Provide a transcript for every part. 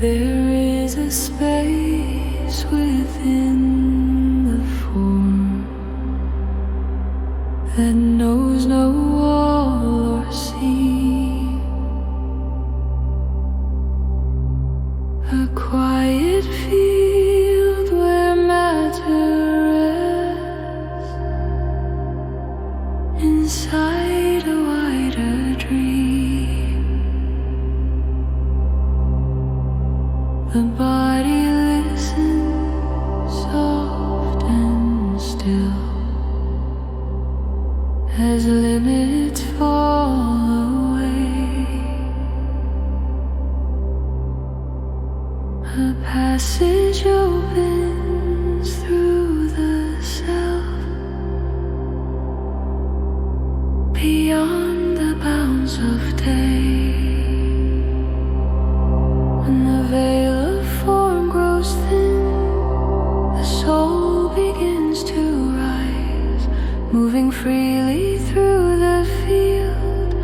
There is a space within the form that knows no wall or sea, a quiet field where matter rests inside a wider dream. The body listens soft and still as limits fall away. A passage opens through the self, beyond the bounds of day. When the veil of form grows thin, the soul begins to rise, moving freely through the field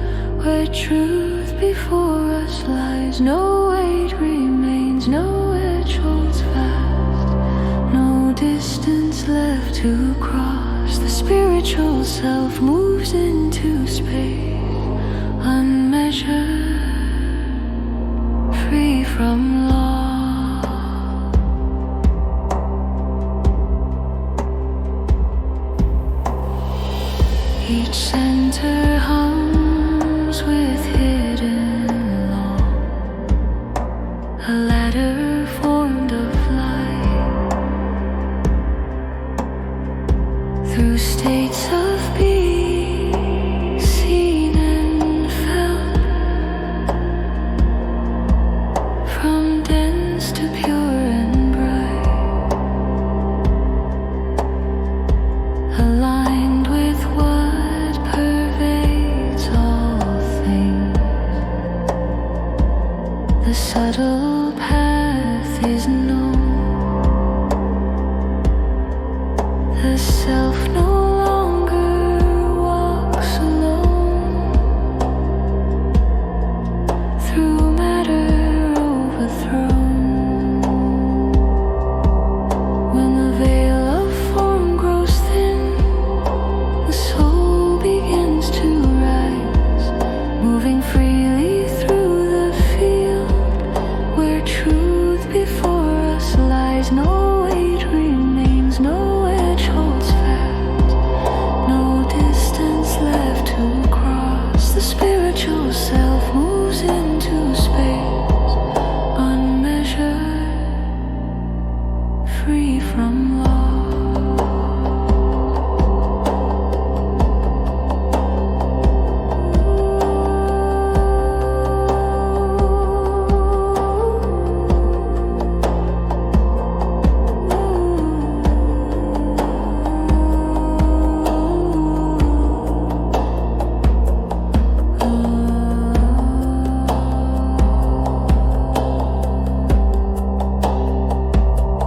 where truth before us lies. No weight remains, no edge holds fast, no distance left to cross. The spiritual self moves into space, unmeasured, free from law. Each center hums with hidden law, a ladder formed of light, through states of being seen and felt, from dense to pure and bright, aligned with what pervades all things. The subtle path is known. The self no longer walks alone through matter overthrown. When the veil of form grows thin, the soul begins to rise, moving freely through the field where truth before us lies. No weight remains, no edge holds fast, no distance left to cross. The spiritual self moves into space, unmeasured, free from law.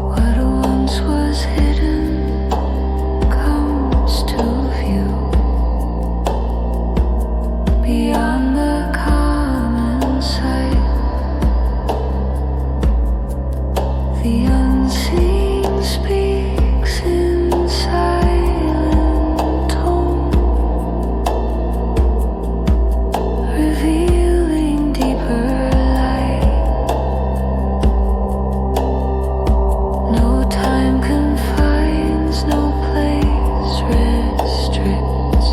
What once was hidden comes to view, beyond the common sight. The unseen speaks in silent tone, revealing deeper light. No time confines, no place restricts.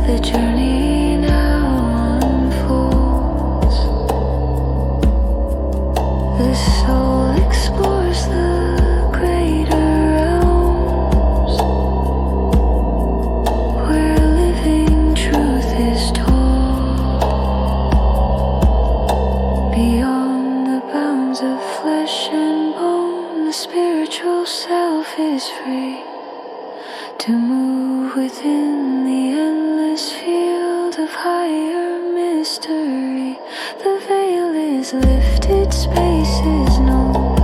The journey now unfolds. The soul explores the greater realms, where living truth is told, beyond the bounds of flesh and bone. The spiritual self is free to move within the endless field of higher mystery. The veil is lifted, space is known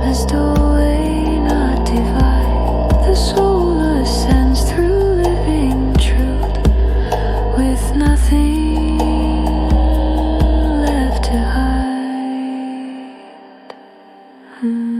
as doorway, not divide. The soul ascends through Hmm.